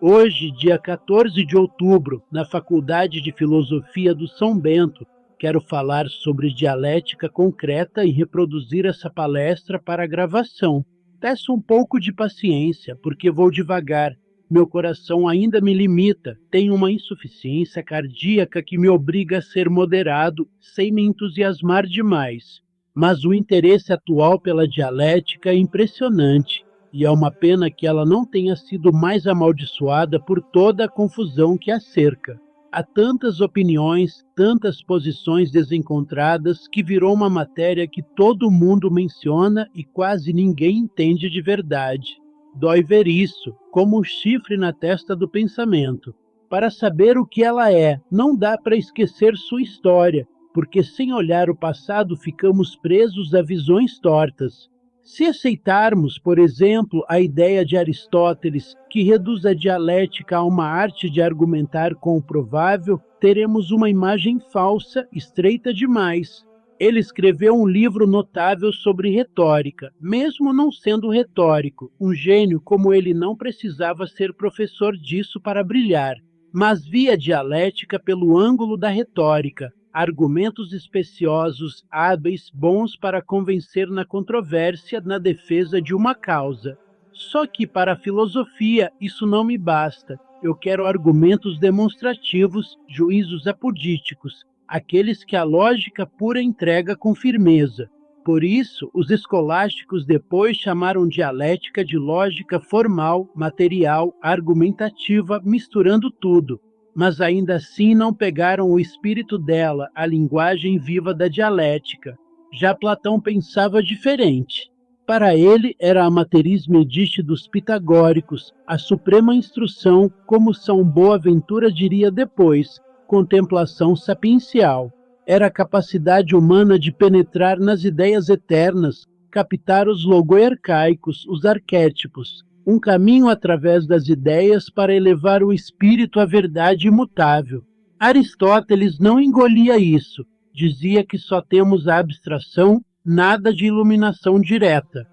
Hoje, dia 14 de outubro, na Faculdade de Filosofia do São Bento, quero falar sobre dialética concreta e reproduzir essa palestra para a gravação. Peço um pouco de paciência, porque vou devagar. Meu coração ainda me limita, tenho uma insuficiência cardíaca que me obriga a ser moderado, sem me entusiasmar demais. Mas o interesse atual pela dialética é impressionante, e é uma pena que ela não tenha sido mais amaldiçoada por toda a confusão que a cerca. Há tantas opiniões, tantas posições desencontradas, que virou uma matéria que todo mundo menciona e quase ninguém entende de verdade. Dói ver isso, como um chifre na testa do pensamento. Para saber o que ela é, não dá para esquecer sua história, porque sem olhar o passado ficamos presos a visões tortas. Se aceitarmos, por exemplo, a ideia de Aristóteles, que reduz a dialética a uma arte de argumentar com o provável, teremos uma imagem falsa, estreita demais. Ele escreveu um livro notável sobre retórica, mesmo não sendo retórico. Um gênio como ele não precisava ser professor disso para brilhar, mas via a dialética pelo ângulo da retórica. Argumentos especiosos, hábeis, bons para convencer na controvérsia, na defesa de uma causa. Só que para a filosofia isso não me basta. Eu quero argumentos demonstrativos, juízos apodíticos, aqueles que a lógica pura entrega com firmeza. Por isso, os escolásticos depois chamaram dialética de lógica formal, material, argumentativa, misturando tudo. Mas ainda assim não pegaram o espírito dela, a linguagem viva da dialética. Já Platão pensava diferente. Para ele era a matriz medite dos pitagóricos, a suprema instrução, como São Boaventura diria depois, contemplação sapiencial. Era a capacidade humana de penetrar nas ideias eternas, captar os logoercaicos, os arquétipos, um caminho através das ideias para elevar o espírito à verdade imutável. Aristóteles não engolia isso, dizia que só temos a abstração, nada de iluminação direta.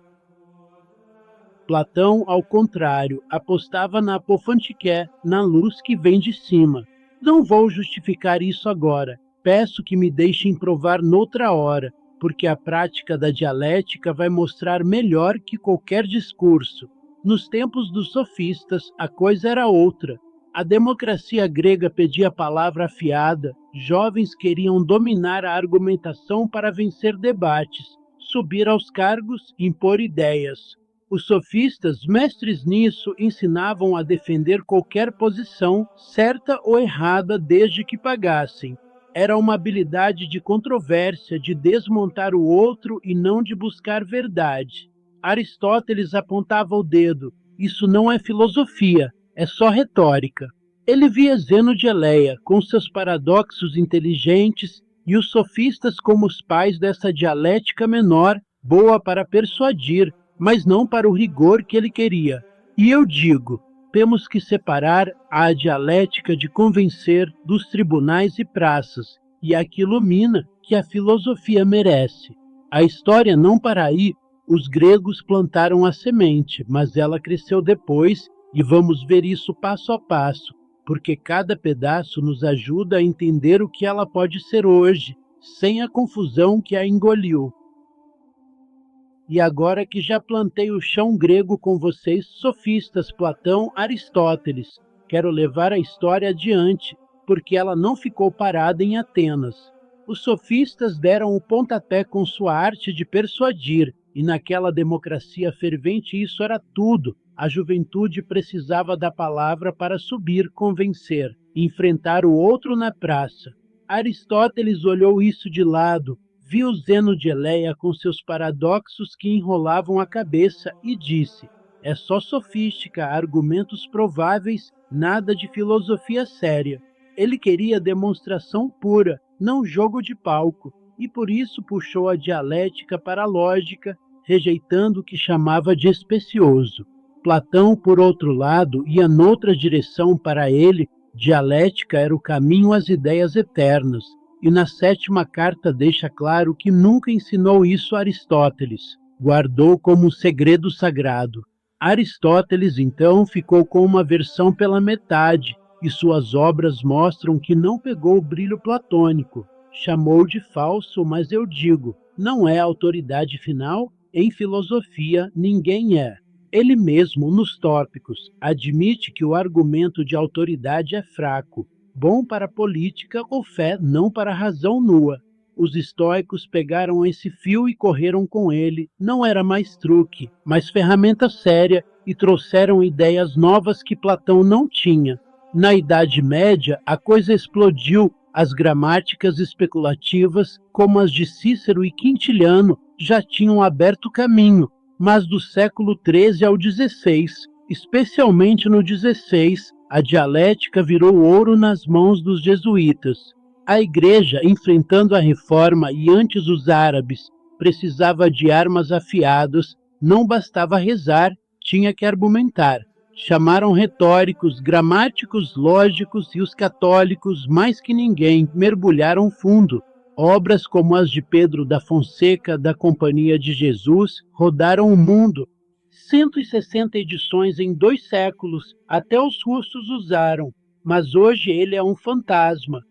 Platão, ao contrário, apostava na apofantiqué, na luz que vem de cima. Não vou justificar isso agora, peço que me deixem provar noutra hora, porque a prática da dialética vai mostrar melhor que qualquer discurso. Nos tempos dos sofistas, a coisa era outra. A democracia grega pedia palavra afiada, jovens queriam dominar a argumentação para vencer debates, subir aos cargos, impor ideias. Os sofistas, mestres nisso, ensinavam a defender qualquer posição, certa ou errada, desde que pagassem. Era uma habilidade de controvérsia, de desmontar o outro e não de buscar verdade. Aristóteles apontava o dedo. Isso não é filosofia, é só retórica. Ele via Zeno de Eleia, com seus paradoxos inteligentes, e os sofistas como os pais dessa dialética menor, boa para persuadir, mas não para o rigor que ele queria. E eu digo, temos que separar a dialética de convencer dos tribunais e praças, e a que ilumina, que a filosofia merece. A história não para aí. Os gregos plantaram a semente, mas ela cresceu depois, e vamos ver isso passo a passo, porque cada pedaço nos ajuda a entender o que ela pode ser hoje, sem a confusão que a engoliu. E agora que já plantei o chão grego com vocês, sofistas, Platão, Aristóteles, quero levar a história adiante, porque ela não ficou parada em Atenas. Os sofistas deram o pontapé com sua arte de persuadir, e naquela democracia fervente isso era tudo. A juventude precisava da palavra para subir, convencer, enfrentar o outro na praça. Aristóteles olhou isso de lado, viu Zeno de Eleia com seus paradoxos que enrolavam a cabeça e disse: é só sofística, argumentos prováveis, nada de filosofia séria. Ele queria demonstração pura, não jogo de palco, e por isso puxou a dialética para a lógica, rejeitando o que chamava de especioso. Platão, por outro lado, ia noutra direção. Para ele, dialética era o caminho às ideias eternas, e na 7ª carta deixa claro que nunca ensinou isso a Aristóteles, guardou como um segredo sagrado. Aristóteles, então, ficou com uma versão pela metade, e suas obras mostram que não pegou o brilho platônico. Chamou de falso, mas eu digo, não é a autoridade final? Em filosofia, ninguém é. Ele mesmo, nos Tópicos, admite que o argumento de autoridade é fraco, bom para a política ou fé, não para a razão nua. Os estoicos pegaram esse fio e correram com ele. Não era mais truque, mas ferramenta séria, e trouxeram ideias novas que Platão não tinha. Na Idade Média, a coisa explodiu. As gramáticas especulativas, como as de Cícero e Quintiliano, já tinham aberto caminho, mas do século XIII ao XVI, especialmente no XVI, a dialética virou ouro nas mãos dos jesuítas. A Igreja, enfrentando a Reforma e antes os árabes, precisava de armas afiadas, não bastava rezar, tinha que argumentar. Chamaram retóricos, gramáticos, lógicos, e os católicos, mais que ninguém, mergulharam fundo. Obras como as de Pedro da Fonseca, da Companhia de Jesus, rodaram o mundo. 160 edições em 2 séculos, até os russos usaram, mas hoje ele é um fantasma.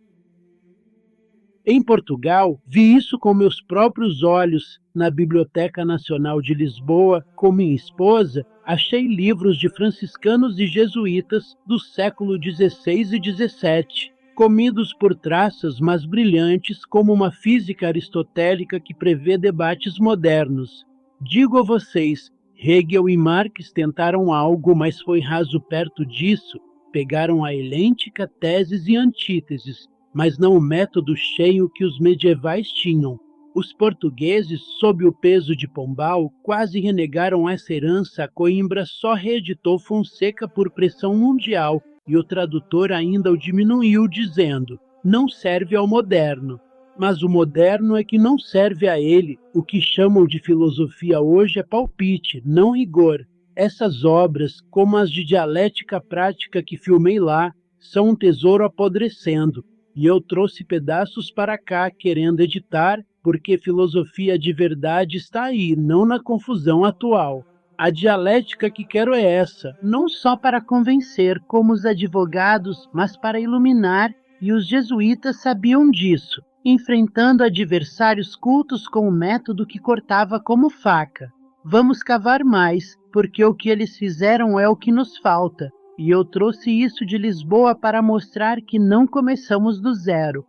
Em Portugal, vi isso com meus próprios olhos. Na Biblioteca Nacional de Lisboa, com minha esposa, achei livros de franciscanos e jesuítas do século XVI e XVII, comidos por traças, mas brilhantes, como uma física aristotélica que prevê debates modernos. Digo a vocês, Hegel e Marx tentaram algo, mas foi raso perto disso. Pegaram a helêntica, teses e antíteses, mas não o método cheio que os medievais tinham. Os portugueses, sob o peso de Pombal, quase renegaram essa herança. A Coimbra só reeditou Fonseca por pressão mundial, e o tradutor ainda o diminuiu, dizendo, não serve ao moderno. Mas o moderno é que não serve a ele. O que chamam de filosofia hoje é palpite, não rigor. Essas obras, como as de dialética prática que filmei lá, são um tesouro apodrecendo. E eu trouxe pedaços para cá, querendo editar, porque filosofia de verdade está aí, não na confusão atual. A dialética que quero é essa, não só para convencer, como os advogados, mas para iluminar, e os jesuítas sabiam disso, enfrentando adversários cultos com um método que cortava como faca. Vamos cavar mais, porque o que eles fizeram é o que nos falta. E eu trouxe isso de Lisboa para mostrar que não começamos do zero.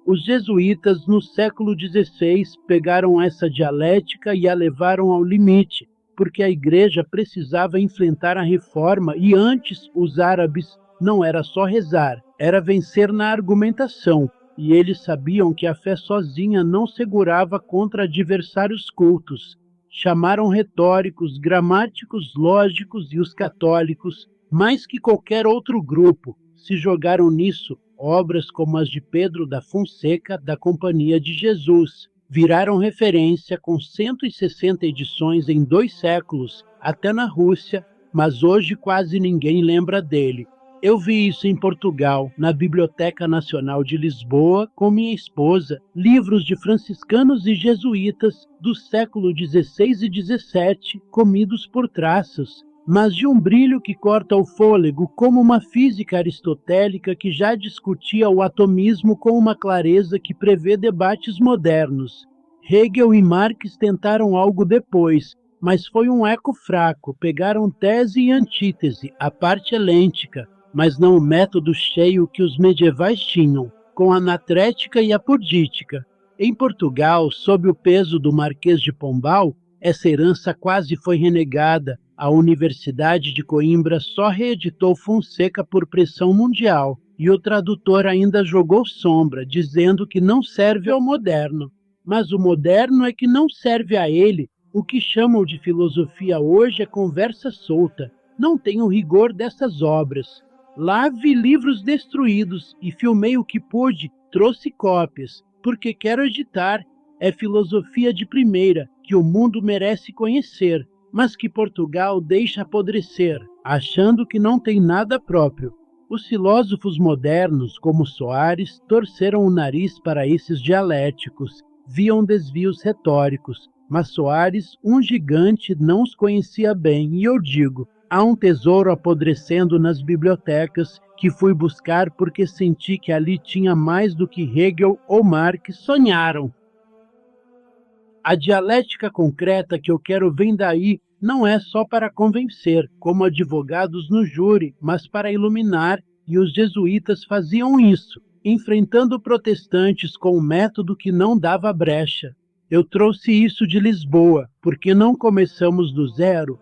Os jesuítas, no século XVI, pegaram essa dialética e a levaram ao limite, porque a Igreja precisava enfrentar a Reforma e antes os árabes não era só rezar, era vencer na argumentação, e eles sabiam que a fé sozinha não segurava contra adversários cultos. Chamaram retóricos, gramáticos, lógicos e os católicos, mais que qualquer outro grupo, se jogaram nisso. Obras como as de Pedro da Fonseca, da Companhia de Jesus, viraram referência com 160 edições em 2 séculos, até na Rússia, mas hoje quase ninguém lembra dele. Eu vi isso em Portugal, na Biblioteca Nacional de Lisboa, com minha esposa, livros de franciscanos e jesuítas do século XVI e XVII, comidos por traças, mas de um brilho que corta o fôlego, como uma física aristotélica que já discutia o atomismo com uma clareza que prevê debates modernos. Hegel e Marx tentaram algo depois, mas foi um eco fraco. Pegaram tese e antítese, a parte helêntica, mas não o método cheio que os medievais tinham, com a anatrética e a purdítica. Em Portugal, sob o peso do Marquês de Pombal, essa herança quase foi renegada. A Universidade de Coimbra só reeditou Fonseca por pressão mundial, e o tradutor ainda jogou sombra, dizendo que não serve ao moderno. Mas o moderno é que não serve a ele. O que chamam de filosofia hoje é conversa solta, não tem o rigor dessas obras. Lá vi livros destruídos e filmei o que pude, trouxe cópias, porque quero editar. É filosofia de primeira, que o mundo merece conhecer, mas que Portugal deixa apodrecer, achando que não tem nada próprio. Os filósofos modernos, como Soares, torceram o nariz para esses dialéticos, viam desvios retóricos, Mas Soares, um gigante, não os conhecia bem, e eu digo, há um tesouro apodrecendo nas bibliotecas que fui buscar porque senti que ali tinha mais do que Hegel ou Marx sonharam. A dialética concreta que eu quero vem daí, não é só para convencer, como advogados no júri, mas para iluminar, e os jesuítas faziam isso, enfrentando protestantes com um método que não dava brecha. Eu trouxe isso de Lisboa, porque não começamos do zero,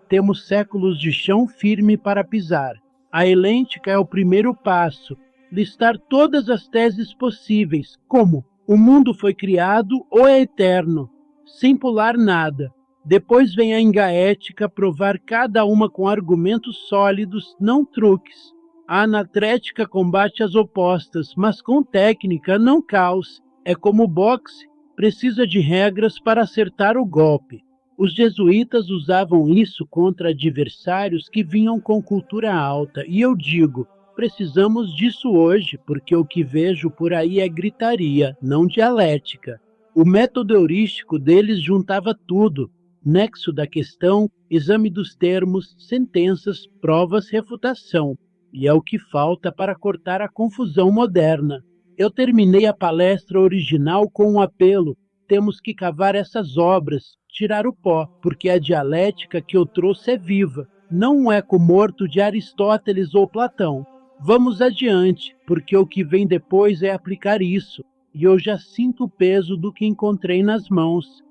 temos séculos de chão firme para pisar. A helêntica é o primeiro passo, listar todas as teses possíveis, como o mundo foi criado ou é eterno, sem pular nada. Depois vem a engaética, provar cada uma com argumentos sólidos, não truques. A anatrética combate as opostas, mas com técnica, não caos. É como o boxe, precisa de regras para acertar o golpe. Os jesuítas usavam isso contra adversários que vinham com cultura alta, e eu digo, precisamos disso hoje, porque o que vejo por aí é gritaria, não dialética. O método heurístico deles juntava tudo, nexo da questão, exame dos termos, sentenças, provas, refutação, e é o que falta para cortar a confusão moderna. Eu terminei a palestra original com um apelo, temos que cavar essas obras, tirar o pó, porque a dialética que eu trouxe é viva, não um eco morto de Aristóteles ou Platão. Vamos adiante, porque o que vem depois é aplicar isso, e eu já sinto o peso do que encontrei nas mãos.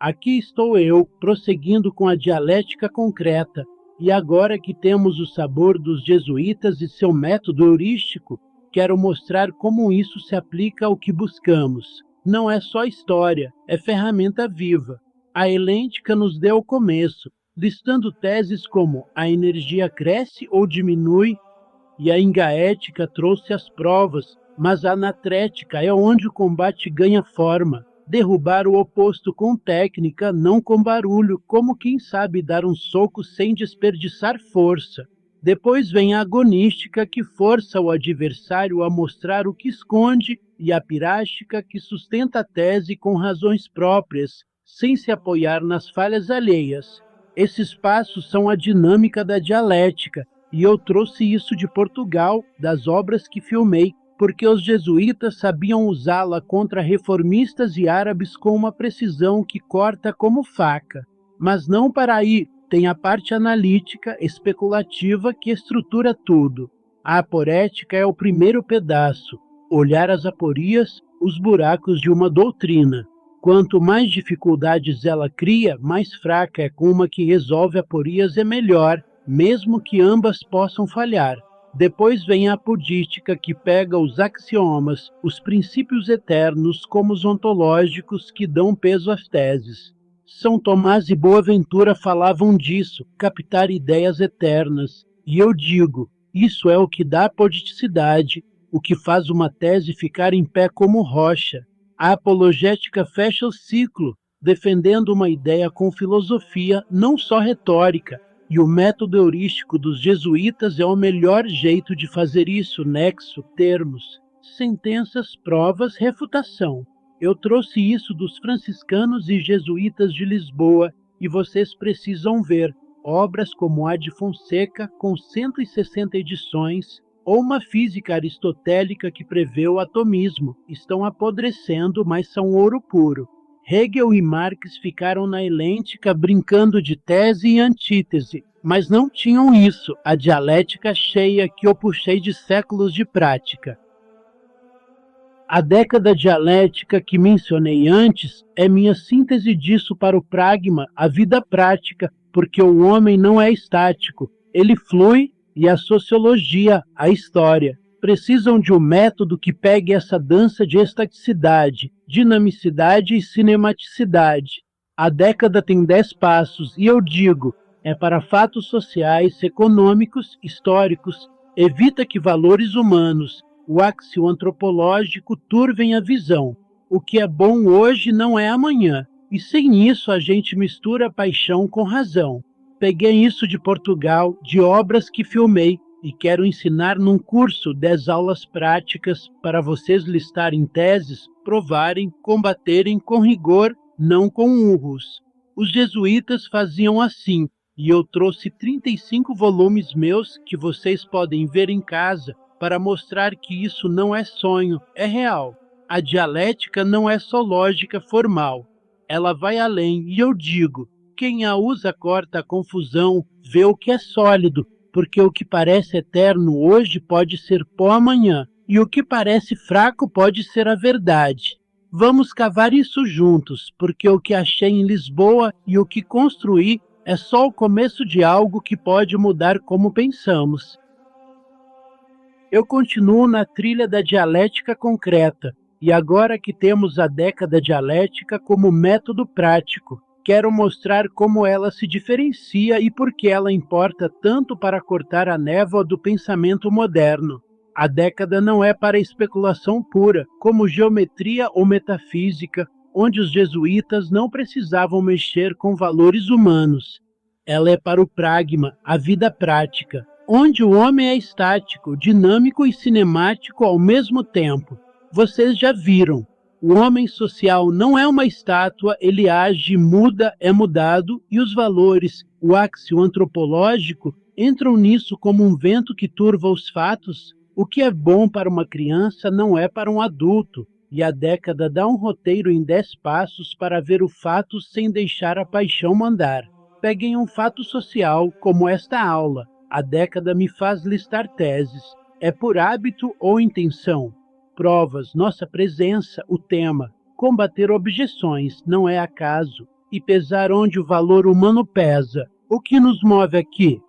Aqui estou eu, prosseguindo com a dialética concreta, e agora que temos o sabor dos jesuítas e seu método heurístico, quero mostrar como isso se aplica ao que buscamos. Não é só história, é ferramenta viva. A helêntica nos deu o começo, listando teses como a energia cresce ou diminui, e a engaética trouxe as provas, mas a anatrética é onde o combate ganha forma. Derrubar o oposto com técnica, não com barulho, como quem sabe dar um soco sem desperdiçar força. Depois vem a agonística, que força o adversário a mostrar o que esconde, e a pirástica, que sustenta a tese com razões próprias, sem se apoiar nas falhas alheias. Esses passos são a dinâmica da dialética, e eu trouxe isso de Portugal, das obras que filmei, porque os jesuítas sabiam usá-la contra reformistas e árabes com uma precisão que corta como faca. Mas não para aí, tem a parte analítica, especulativa, que estrutura tudo. A aporética é o primeiro pedaço, olhar as aporias, os buracos de uma doutrina. Quanto mais dificuldades ela cria, mais fraca é com uma que resolve aporias é melhor, mesmo que ambas possam falhar. Depois vem a apodítica, que pega os axiomas, os princípios eternos como os ontológicos, que dão peso às teses. São Tomás e Boaventura falavam disso, captar ideias eternas. E eu digo, isso é o que dá apoditicidade, o que faz uma tese ficar em pé como rocha. A apologética fecha o ciclo, defendendo uma ideia com filosofia, não só retórica, e o método heurístico dos jesuítas é o melhor jeito de fazer isso, nexo, termos, sentenças, provas, refutação. Eu trouxe isso dos franciscanos e jesuítas de Lisboa, e vocês precisam ver obras como a de Fonseca, com 160 edições, ou uma física aristotélica que prevê o atomismo, estão apodrecendo, mas são ouro puro. Hegel e Marx ficaram na helêntica brincando de tese e antítese, mas não tinham isso, a dialética cheia que eu puxei de séculos de prática. A década dialética que mencionei antes é minha síntese disso para o pragma, a vida prática, porque o homem não é estático, ele flui, e a sociologia, a história, precisam de um método que pegue essa dança de estaticidade, dinamicidade e cinematicidade. A década tem 10 passos, e eu digo, é para fatos sociais, econômicos, históricos, evita que valores humanos, o axio antropológico, turvem a visão. O que é bom hoje não é amanhã, e sem isso a gente mistura paixão com razão. Peguei isso de Portugal, de obras que filmei, e quero ensinar num curso 10 aulas práticas para vocês listarem teses, provarem, combaterem com rigor não com urros. Os jesuítas faziam assim, e eu trouxe 35 volumes meus que vocês podem ver em casa para mostrar que isso não é sonho, é real. A dialética não é só lógica formal. Ela vai além, e eu digo, quem a usa corta a confusão, vê o que é sólido, porque o que parece eterno hoje pode ser pó amanhã, e o que parece fraco pode ser a verdade. Vamos cavar isso juntos, porque o que achei em Lisboa e o que construí é só o começo de algo que pode mudar como pensamos. Eu continuo na trilha da dialética concreta, e agora que temos a década dialética como método prático, quero mostrar como ela se diferencia e por que ela importa tanto para cortar a névoa do pensamento moderno. A década não é para especulação pura, como geometria ou metafísica, onde os jesuítas não precisavam mexer com valores humanos. Ela é para o pragma, a vida prática, onde o homem é estático, dinâmico e cinemático ao mesmo tempo. Vocês já viram, o homem social não é uma estátua, ele age, muda, é mudado, e os valores, o axio antropológico, entram nisso como um vento que turva os fatos. O que é bom para uma criança não é para um adulto, e a década dá um roteiro em 10 passos para ver o fato sem deixar a paixão mandar. Peguem um fato social, como esta aula. A década me faz listar teses. É por hábito ou intenção? Provas, nossa presença, o tema. Combater objeções, não é acaso. E pesar onde o valor humano pesa. O que nos move aqui?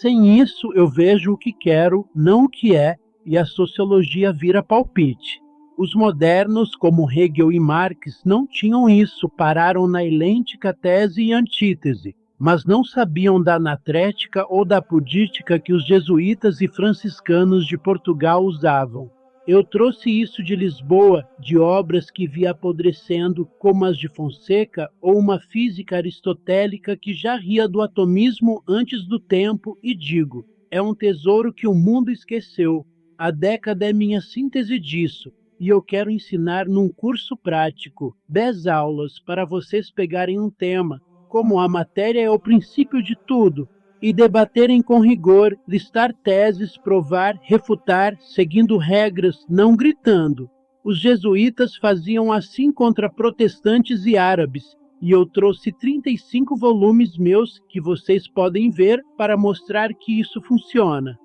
Sem isso, eu vejo o que quero, não o que é, e a sociologia vira palpite. Os modernos, como Hegel e Marx, não tinham isso, pararam na helêntica tese e antítese, mas não sabiam da anatrética ou da pudítica que os jesuítas e franciscanos de Portugal usavam. Eu trouxe isso de Lisboa, de obras que vi apodrecendo, como as de Fonseca, ou uma física aristotélica que já ria do atomismo antes do tempo, e digo, é um tesouro que o mundo esqueceu. A década é minha síntese disso, e eu quero ensinar num curso prático, 10 aulas, para vocês pegarem um tema, como a matéria é o princípio de tudo, e debaterem com rigor, listar teses, provar, refutar, seguindo regras, não gritando. Os jesuítas faziam assim contra protestantes e árabes, e eu trouxe 35 volumes meus que vocês podem ver para mostrar que isso funciona.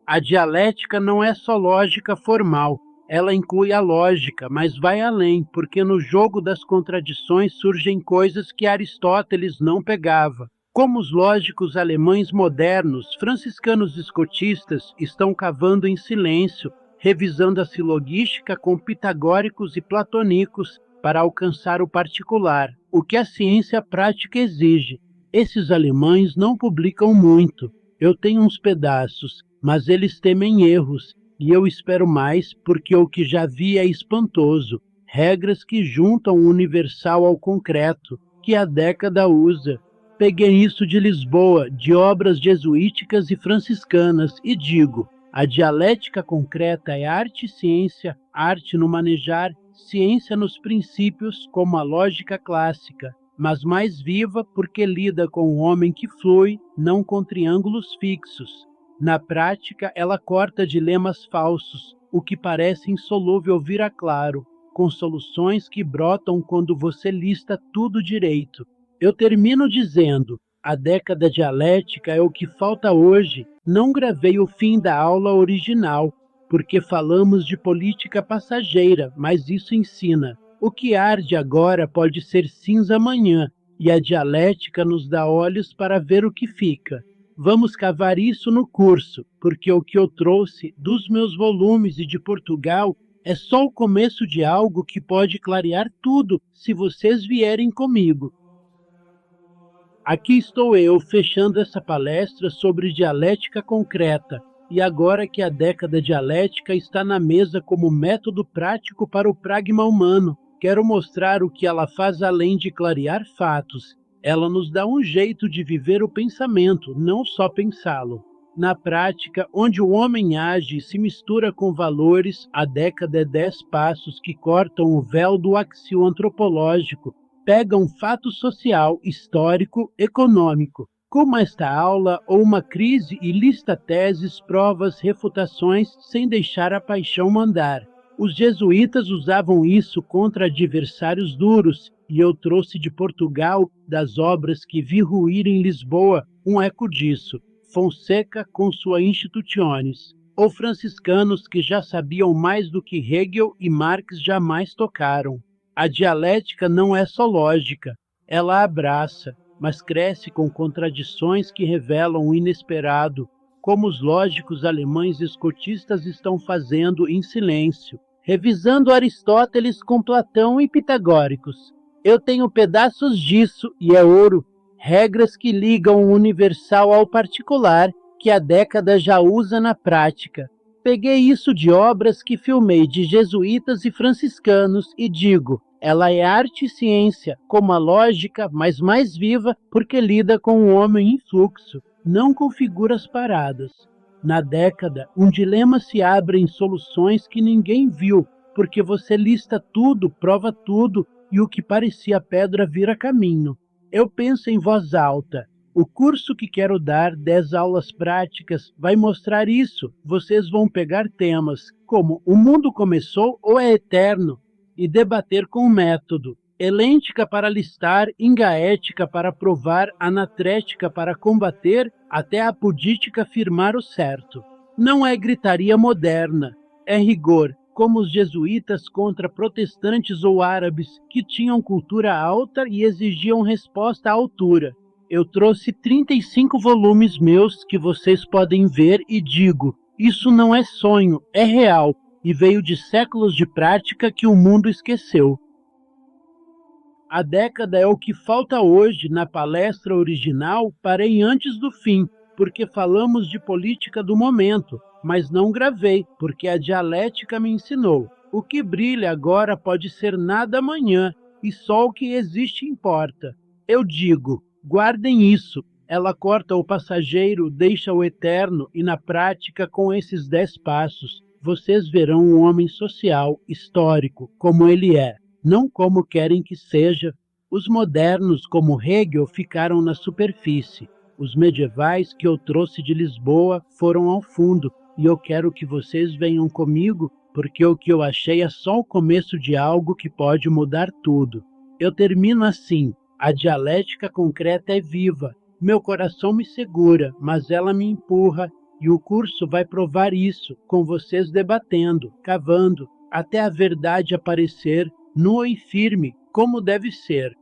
A dialética não é só lógica formal, ela inclui a lógica, mas vai além, porque no jogo das contradições surgem coisas que Aristóteles não pegava. Como os lógicos alemães modernos, franciscanos escotistas estão cavando em silêncio, revisando a silogística com pitagóricos e platônicos para alcançar o particular, o que a ciência prática exige. Esses alemães não publicam muito. Eu tenho uns pedaços, mas eles temem erros, e eu espero mais porque o que já vi é espantoso. Regras que juntam o universal ao concreto, que a década usa. Peguei isso de Lisboa, de obras jesuíticas e franciscanas, e digo, a dialética concreta é arte e ciência, arte no manejar, ciência nos princípios, como a lógica clássica, mas mais viva porque lida com o homem que flui, não com triângulos fixos. Na prática, ela corta dilemas falsos, o que parece insolúvel vira claro, com soluções que brotam quando você lista tudo direito. Eu termino dizendo, a década dialética é o que falta hoje. Não gravei o fim da aula original, porque falamos de política passageira, mas isso ensina. O que arde agora pode ser cinza amanhã, e a dialética nos dá olhos para ver o que fica. Vamos cavar isso no curso, porque o que eu trouxe dos meus volumes e de Portugal é só o começo de algo que pode clarear tudo, se vocês vierem comigo. Aqui estou eu, fechando essa palestra sobre dialética concreta, e agora que a década dialética está na mesa como método prático para o pragma humano, quero mostrar o que ela faz além de clarear fatos. Ela nos dá um jeito de viver o pensamento, não só pensá-lo. Na prática, onde o homem age e se mistura com valores, a década é 10 passos que cortam o véu do axioantropológico, pegam um fato social, histórico, econômico, como esta aula ou uma crise, e lista teses, provas, refutações, sem deixar a paixão mandar. Os jesuítas usavam isso contra adversários duros, e eu trouxe de Portugal, das obras que vi ruir em Lisboa, um eco disso. Fonseca com sua Institutiones, ou franciscanos que já sabiam mais do que Hegel e Marx jamais tocaram. A dialética não é só lógica, ela abraça, mas cresce com contradições que revelam o inesperado, como os lógicos alemães escotistas estão fazendo em silêncio, revisando Aristóteles com Platão e pitagóricos. Eu tenho pedaços disso e é ouro. Regras que ligam o universal ao particular, que a década já usa na prática. Peguei isso de obras que filmei de jesuítas e franciscanos e digo, ela é arte e ciência, como a lógica, mas mais viva porque lida com o homem em fluxo, não com figuras paradas. Na década, um dilema se abre em soluções que ninguém viu, porque você lista tudo, prova tudo, e o que parecia pedra vira caminho. Eu penso em voz alta. O curso que quero dar, 10 aulas práticas, vai mostrar isso. Vocês vão pegar temas como o mundo começou ou é eterno e debater com método. Helêntica para listar, ingaética para provar, anatrética para combater, até a apodítica afirmar o certo. Não é gritaria moderna, é rigor, como os jesuítas contra protestantes ou árabes que tinham cultura alta e exigiam resposta à altura. Eu trouxe 35 volumes meus que vocês podem ver e digo, isso não é sonho, é real, e veio de séculos de prática que o mundo esqueceu. A década é o que falta hoje. Na palestra original, parei antes do fim, porque falamos de política do momento, mas não gravei, porque a dialética me ensinou. O que brilha agora pode ser nada amanhã, e só o que existe importa. Eu digo, guardem isso. Ela corta o passageiro, deixa o eterno, e na prática, com esses 10 passos, vocês verão um homem social, histórico, como ele é, não como querem que seja. Os modernos, como Hegel, ficaram na superfície. Os medievais que eu trouxe de Lisboa foram ao fundo, e eu quero que vocês venham comigo, porque o que eu achei é só o começo de algo que pode mudar tudo. Eu termino assim, a dialética concreta é viva, meu coração me segura, mas ela me empurra, e o curso vai provar isso, com vocês debatendo, cavando, até a verdade aparecer, nua e firme, como deve ser.